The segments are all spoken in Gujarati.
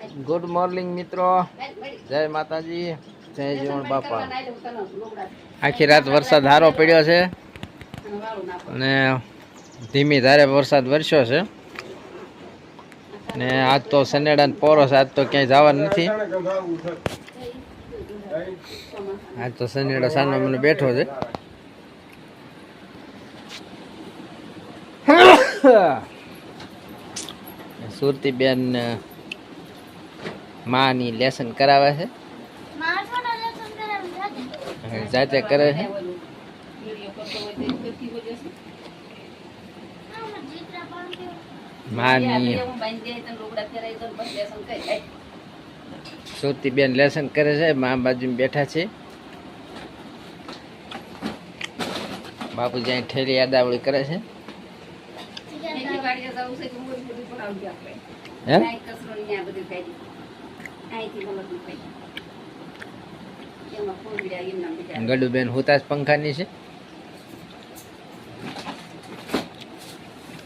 ગુડ મોર્નિંગ મિત્રો, જય માતાજી, જય જીવણ બાપા। આખી રાત વરસાદ સારો પડ્યો છે અને ધીમી ધારે વરસાદ વરસ્યો છે ને આજ તો સનેડા પોરો છે, આજ તો ક્યાંય જવાનું નથી। આજ તો સનેડા સાનો મને બેઠો છે। સુરતી બેન માની લેસન કરાવે છે, જાતે કરે છે। માની સુરતી બેન લેસન કરે છે, મા બાજુ બેઠા છે। બાપુજી ઠેલી યાદાવળી કરે છે। ગડુબેન હુતાશ પંખાની છે।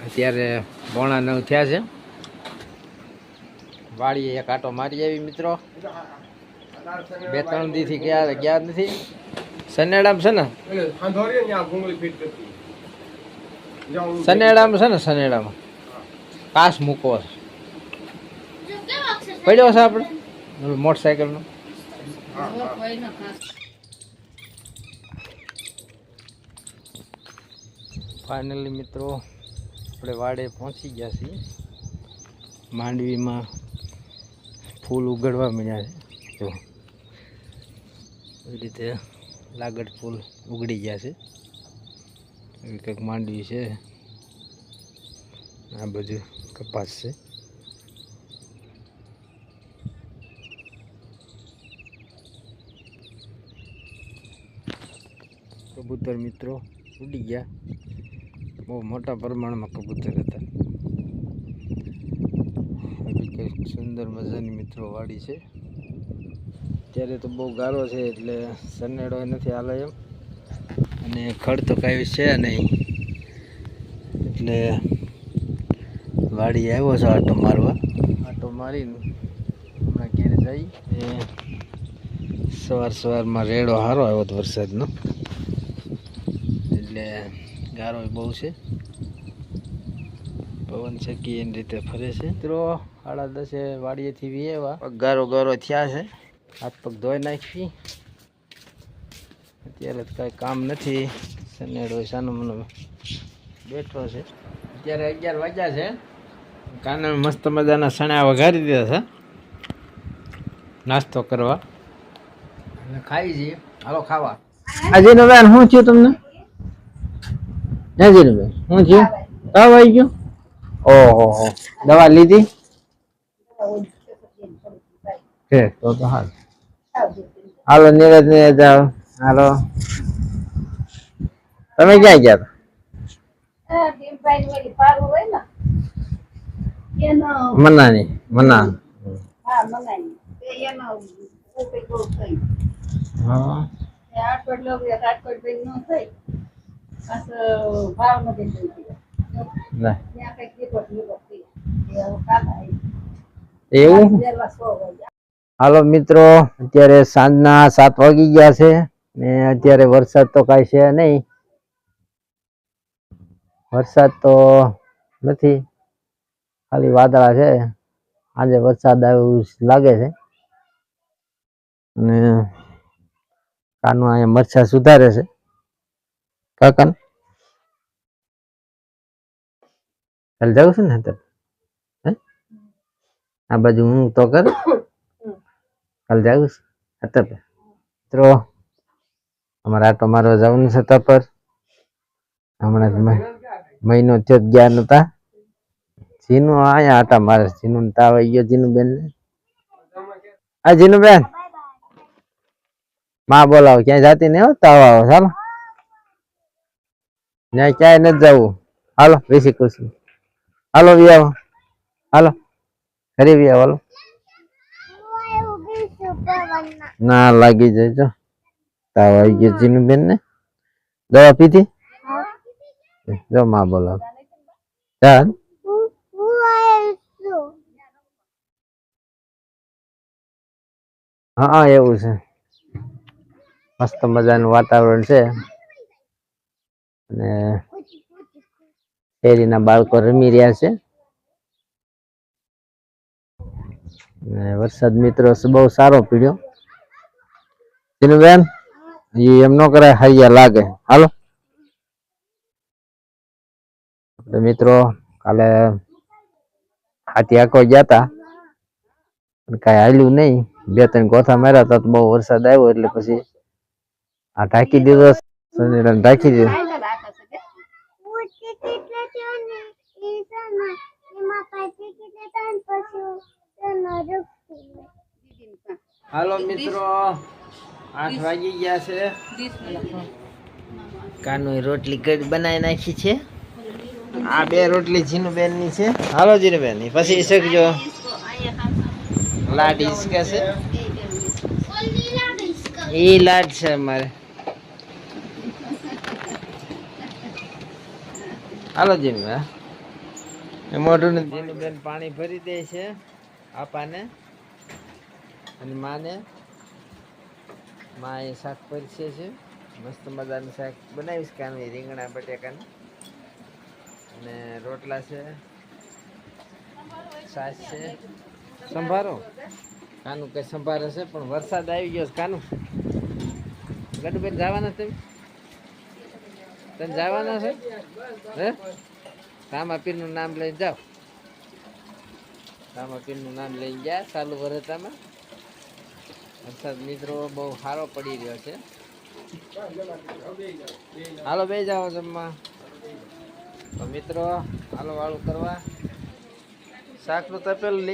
અત્યારે 8:45 થયા છે। વાડીએ એક આટો મારી આવી મિત્રો, 2-3 દીથી ગયા નથી। સનેડામ છે ને, સનેડામાં છે ને, સનેડામાં કાસ મૂકો પડ્યો છે આપણે મોટરસાયકલ નો। ફાઇનલી મિત્રો આપણે વાડે પહોંચી ગયા છીએ। માંડવીમાં ફૂલ ઉગડવા મળ્યા છે, જો એ રીતે લાગડ ફૂલ ઉગડી ગયા છે। કંઈક માંડવી છે, આ બધું કપાસ છે। કબૂતર મિત્રો ઉડી ગયા, બહુ મોટા પ્રમાણમાં કબૂતર હતા। કંઈક સુંદર મજાની મિત્રો વાડી છે। અત્યારે તો બહુ ગારો છે એટલે સનેડો નથી હાલે એમ, અને ખડ તો કાંઈ છે નહીં એટલે વાડી આવ્યો છે આટો મારવા। આટો મારીને હમણાં ઘેરે જઈ। સવારમાં રેડો સારો આવ્યો હતો વરસાદનો, એટલે ગારો બહુ છે, પવન શકી એની રીતે ફરે છે। મિત્રો 10:30 વાડીએથી વીએવા ગારો થયા છે, હાથ પગ ધોઈ નાખી। અત્યારે તો કાંઈ કામ નથી, સનેડો સાનો મને બેઠો છે। અત્યારે 11 વાગ્યા છે, કાને મસ્ત મજાના સણા વઘારી દીધા છે નાસ્તો કરવા, અને ખાઈ જઈએ। હાલો ખાવા। આજે બેન શું થયું તમને? હાજી બેન શું થયું? તાવ આવી ગયો? ઓહો, દવા લીધી છે? તો હાલ હાલો નીરજ ને જાઓ। હાલો, તમે ક્યાં ગયા હતા? મના એવું? હાલો મિત્રો, અત્યારે સાંજના 7 વાગી ગયા છે ને અત્યારે વરસાદ તો કાંઈ છે નહીં, વરસાદ તો નથી, ખાલી વાદળા છે। આજે વરસાદ આવ્યું લાગે છે, અને કાનું અહીંયા મરચા સુધારે છે। કાકા કાલે જવું છે ને અત્યારે, આ બાજુ હું તો કર કાલે જવું છે અત્યારે। મિત્રો અમારે આટો મારવા જવાનું છે તપર, હમણાં મહિનો થયો ગયા નતા। જીનું આયા આટા મારે, જીનું તાવ આવી ગયો જીનું બેન ને। આ જીનું બેન માં બોલાવો, ક્યાંય જાતી નહીં હો, તાવ આવે। ચાલો ત્યાં ક્યાંય નથી જવું, હાલો બેસી ખુશી, હાલો વી આવો, હાલો ઘરે વી આવો, હાલો ના લાગી જાય, જો તાવ આવી ગયો જીનું બેન ને। દવા પીધી? જો માં બોલાવો, ચાલ હા એવું છે, મસ્ત મજાનું વાતાવરણ છે અને શેરીના બાળકો રમી રહ્યા છે અને વરસાદ મિત્રો બહુ સારો પીડ્યો. બેન એમ નો કરાય, હૈયા લાગે. હાલો મિત્રો, કાલે હાથી આંકવા ગયા તા, કઈ હાલ્યું નહીં. 2-3 ગોથા માર્યા તા તો બહુ વરસાદ આવ્યો એટલે પછી આ ઢાંકી દીધો. ઢાંકી દીધો. હાલો મિત્રો, 8 વાગી ગયા છે. કાનુ રોટલી બનાવી નાખી છે. આ 2 રોટલી જીનુબેન ની છે. હાલો જીનુબેન, પછી શકજો લાડ હિસકા છે. એ લાડ છે અમારે. હાલો જીનુબેન, મોઢું જીનુબેન પાણી ભરી દે છે આપાને અને માને. માં એ શાક પરસે છે, મસ્ત મજાનું શાક બનાવીશ. કાનું રીંગણા બટેકાનું અને રોટલા છે, છાશ છે. સંભારો કાનું કઈ સંભારે છે, પણ વરસાદ આવી ગયો. કાનું ગડુબેન જવાના તમે જવાના છે હે? રામાપીર નું નામ લઈને જાઓ. રામાપીર નું નામ લઈને ગયા ચાલુ વરસાદમાં. વરસાદ મિત્રો બહુ સારો પડી રહ્યો છે. હાલો બે જાઓ જમવા. તો મિત્રો હાલો વાળું કરવા શાક નું તપેલું લઈ